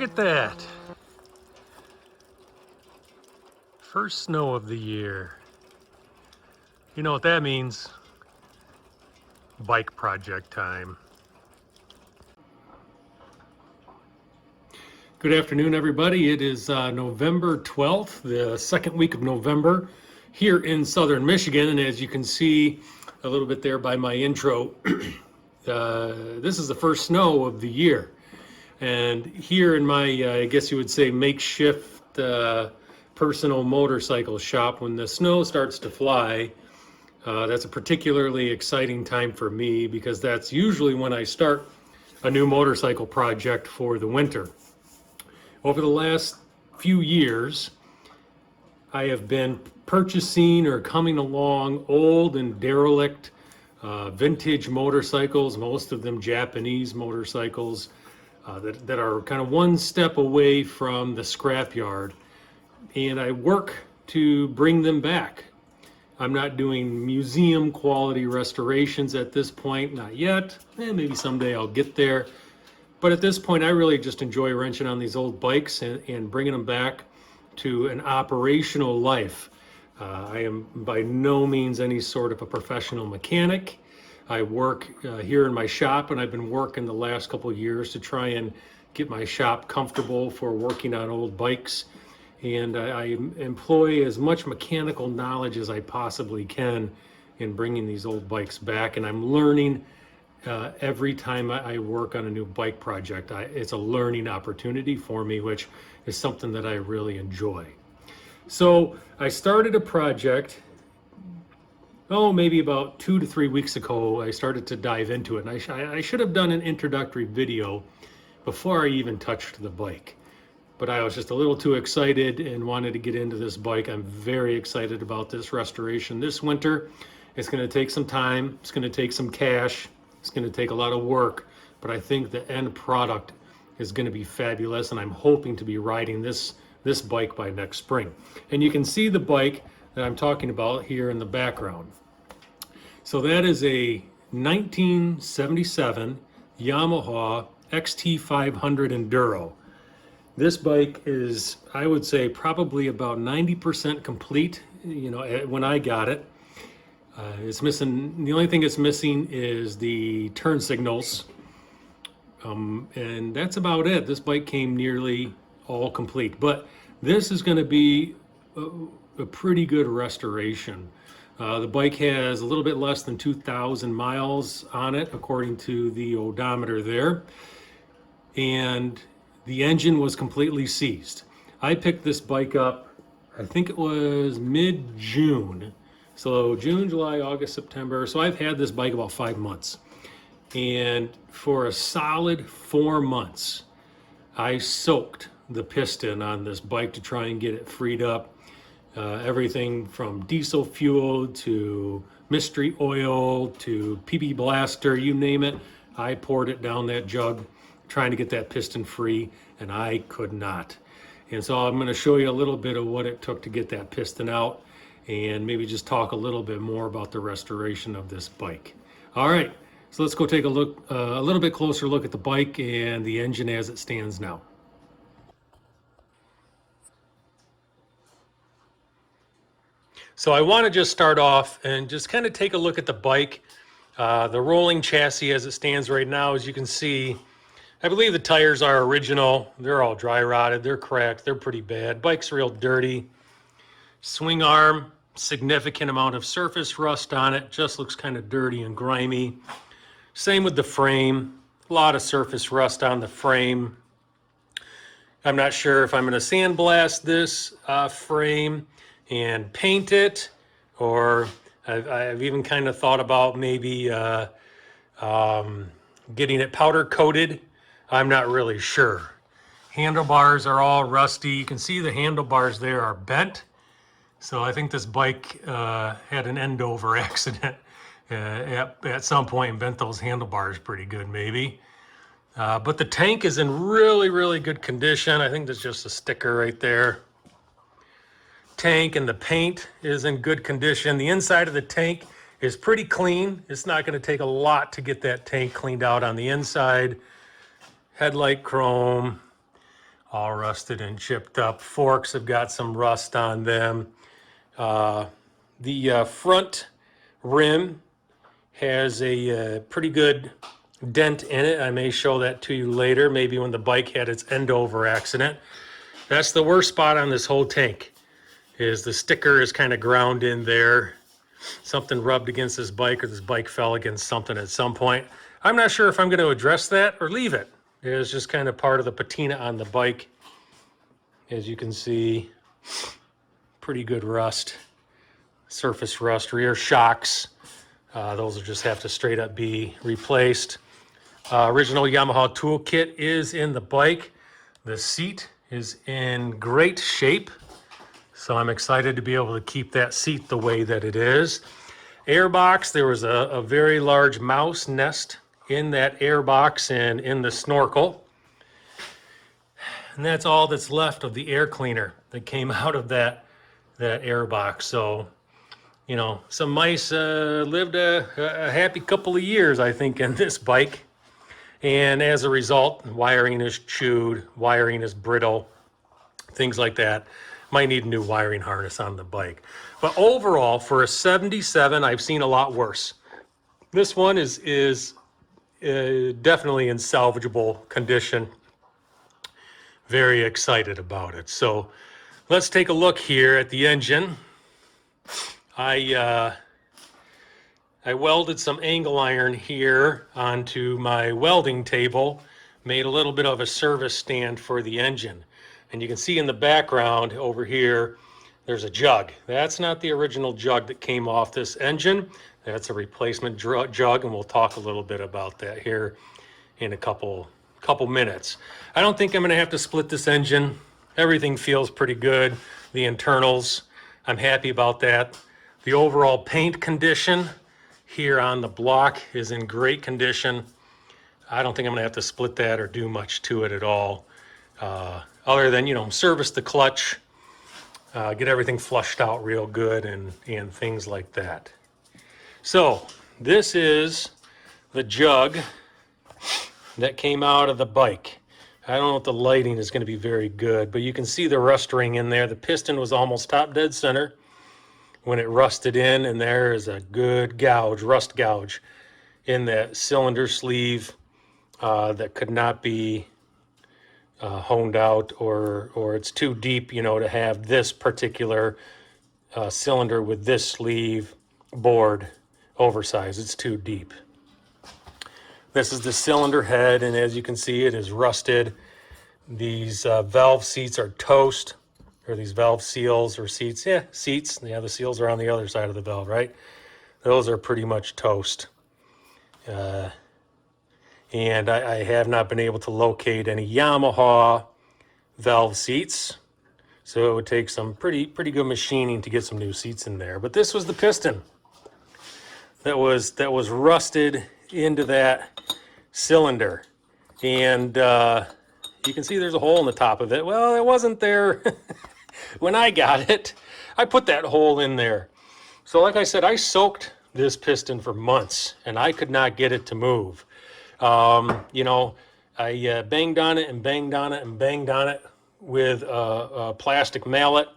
Look at that. First snow of the year. You know what that means? Bike project time. Good afternoon, everybody. It is November 12th, the second week of November here in southern Michigan. And as you can see a little bit there by my intro, this is the first snow of the year. And here in my, I guess you would say, makeshift personal motorcycle shop, when the snow starts to fly, that's a particularly exciting time for me because that's usually when I start a new motorcycle project for the winter. Over the last few years, I have been purchasing or coming along old and derelict vintage motorcycles, most of them Japanese motorcycles that are kind of one step away from the scrapyard. And I work to bring them back. I'm not doing museum quality restorations at this point, not yet. Maybe someday I'll get there. But at this point, I really just enjoy wrenching on these old bikes and bringing them back to an operational life. I am by no means any sort of a professional mechanic. I work here in my shop, and I've been working the last couple of years to try and get my shop comfortable for working on old bikes. And I employ as much mechanical knowledge as I possibly can in bringing these old bikes back. And I'm learning every time I work on a new bike project. It's a learning opportunity for me, which is something that I really enjoy. So I started a project, maybe about 2 to 3 weeks ago. I started to dive into it. And I should have done an introductory video before I even touched the bike. But I was just a little too excited and wanted to get into this bike. I'm very excited about this restoration this winter. It's going to take some time. It's going to take some cash. It's going to take a lot of work. But I think the end product is going to be fabulous. And I'm hoping to be riding this bike by next spring. And you can see the bike that I'm talking about here in the background. So that is a 1977 Yamaha XT500 Enduro. This bike is, I would say, probably about 90% complete, when I got it. It's missing, the only thing it's missing is the turn signals. And that's about it. This bike came nearly all complete. But this is going to be a pretty good restoration. The bike has a little bit less than 2,000 miles on it, according to the odometer there. And the engine was completely seized. I picked this bike up, I think it was mid-June. So June, July, August, September. So I've had this bike about 5 months. And for a solid 4 months, I soaked the piston on this bike to try and get it freed up. Everything from diesel fuel to mystery oil to PB Blaster, you name it. I poured it down that jug trying to get that piston free, and I could not. And so I'm going to show you a little bit of what it took to get that piston out, and maybe just talk a little bit more about the restoration of this bike. All right, so let's go take a look, a little bit closer look at the bike and the engine as it stands now. So I want to just start off and just kind of take a look at the bike. The rolling chassis as it stands right now, as you can see, I believe the tires are original. They're all dry rotted. They're cracked. They're pretty bad. Bike's real dirty. Swing arm, significant amount of surface rust on it. Just looks kind of dirty and grimy. Same with the frame. A lot of surface rust on the frame. I'm not sure if I'm going to sandblast this frame and paint it, or I've even kind of thought about maybe getting it powder coated. I'm not really sure. Handlebars are all rusty. You can see the handlebars there are bent. So I think this bike had an end over accident at some point and bent those handlebars pretty good maybe. But the tank is in really, really good condition. I think there's just a sticker right there. Tank and the paint is in good condition. The inside of the tank is pretty clean. It's not going to take a lot to get that tank cleaned out on the inside. Headlight chrome. all rusted and chipped up. Forks have got some rust on them. The front rim has a pretty good dent in it. I may show that to you later, maybe when the bike had its end over accident. That's the worst spot on this whole tank, is the sticker is kind of ground in there. Something rubbed against this bike, or this bike fell against something at some point. I'm not sure if I'm going to address that or leave it. It's just kind of part of the patina on the bike. As you can see, pretty good rust, surface rust, rear shocks. Those will just have to straight up be replaced. Original Yamaha toolkit is in the bike. The seat is in great shape, so I'm excited to be able to keep that seat the way that it is. Airbox, there was a very large mouse nest in that airbox and in the snorkel. And that's all that's left of the air cleaner that came out of that airbox. So, you know, some mice lived a happy couple of years, I think, in this bike. And as a result, wiring is chewed, wiring is brittle, things like that. Might need a new wiring harness on the bike. But overall, for a 77, I've seen a lot worse. This one is definitely in salvageable condition. Very excited about it. So let's take a look here at the engine. I welded some angle iron here onto my welding table, made a little bit of a service stand for the engine. And you can see in the background over here, there's a jug. That's not the original jug that came off this engine. That's a replacement jug, and we'll talk a little bit about that here in a couple minutes. I don't think I'm gonna have to split this engine. Everything feels pretty good. The internals, I'm happy about that. The overall paint condition here on the block is in great condition. I don't think I'm gonna have to split that or do much to it at all. Other than, you know, service the clutch, get everything flushed out real good and things like that. So this is the jug that came out of the bike. I don't know if the lighting is going to be very good, but you can see the rust ring in there. The piston was almost top dead center when it rusted in, and there is a good gouge, rust gouge in that cylinder sleeve that could not be honed out, or it's too deep, you know, to have this particular cylinder with this sleeve bored oversized. It's too deep. This is the cylinder head, and as you can see, it is rusted. These valve seats are toast, or these valve seals or seats. Yeah, seats. Yeah, the seals are on the other side of the valve, right? Those are pretty much toast. And I have not been able to locate any Yamaha valve seats. So it would take some pretty good machining to get some new seats in there. But this was the piston that was rusted into that cylinder. And you can see there's a hole in the top of it. Well, it wasn't there when I got it. I put that hole in there. So like I said, I soaked this piston for months and I could not get it to move. You know, I banged on it and banged on it and banged on it with a plastic mallet.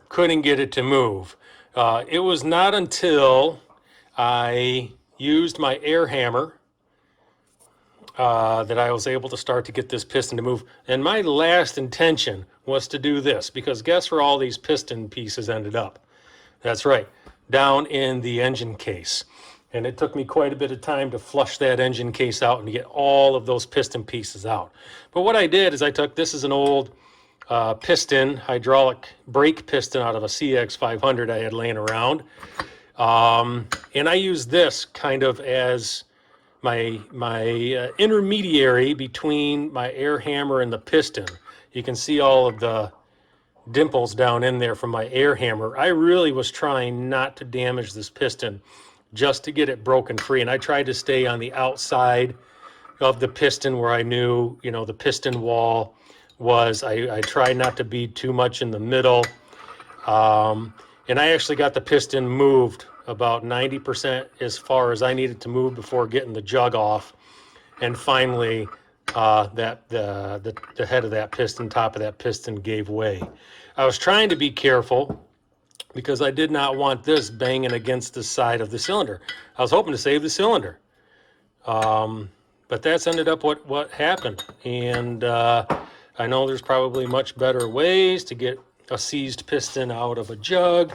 Couldn't get it to move. It was not until I used my air hammer that I was able to start to get this piston to move. And my last intention was to do this, because guess where all these piston pieces ended up? That's right, down in the engine case. And it took me quite a bit of time to flush that engine case out and to get all of those piston pieces out. But what I did is I took, this is an old piston, hydraulic brake piston out of a CX500 I had laying around. And I used this kind of as my intermediary between my air hammer and the piston. You can see all of the dimples down in there from my air hammer. I really was trying not to damage this piston, just to get it broken free. And I tried to stay on the outside of the piston where I knew, you know, the piston wall was. I tried not to be too much in the middle. And I actually got the piston moved about 90% as far as I needed to move before getting the jug off. And finally, the head of that piston, top of that piston gave way. I was trying to be careful because I did not want this banging against the side of the cylinder. I was hoping to save the cylinder. But that's ended up what happened. And I know there's probably much better ways to get a seized piston out of a jug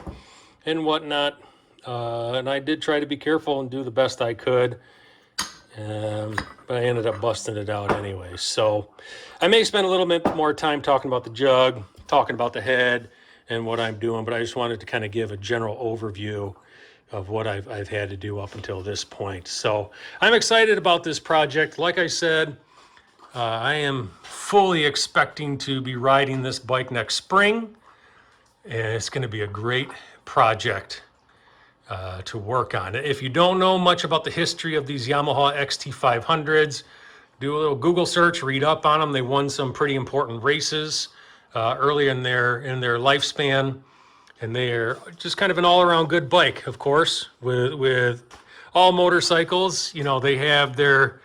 and whatnot. And I did try to be careful and do the best I could. But I ended up busting it out anyway. So I may spend a little bit more time talking about the jug, talking about the head and what I'm doing, but I just wanted to kind of give a general overview of what I've had to do up until this point. So I'm excited about this project. Like I said, I am fully expecting to be riding this bike next spring, and it's going to be a great project to work on. If you don't know much about the history of these Yamaha XT500s, do a little Google search, read up on them. They won some pretty important races early in their lifespan, and they're just kind of an all-around good bike. Of course, with all motorcycles, you know, they have their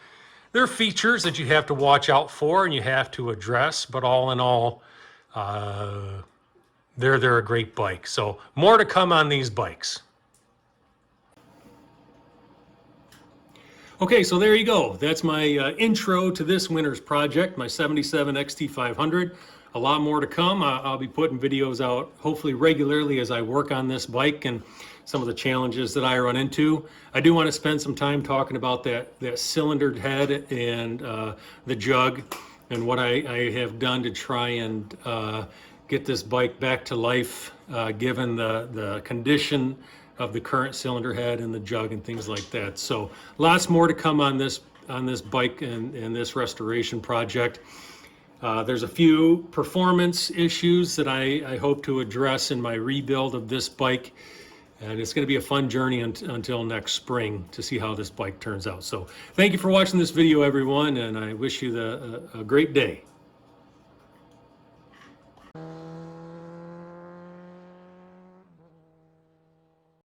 features that you have to watch out for and you have to address, but all in all, they're a great bike. So more to come on these bikes. Okay, so there you go. That's my intro to this winter's project, my 77 XT500. A lot more to come. I'll be putting videos out hopefully regularly as I work on this bike and some of the challenges that I run into. I do want to spend some time talking about that cylindered head and the jug and what I have done to try and get this bike back to life given the condition of the current cylinder head and the jug and things like that. So lots more to come on this bike and this restoration project. There's a few performance issues that I hope to address in my rebuild of this bike, and it's going to be a fun journey until next spring to see how this bike turns out. So thank you for watching this video, everyone, and I wish you a great day.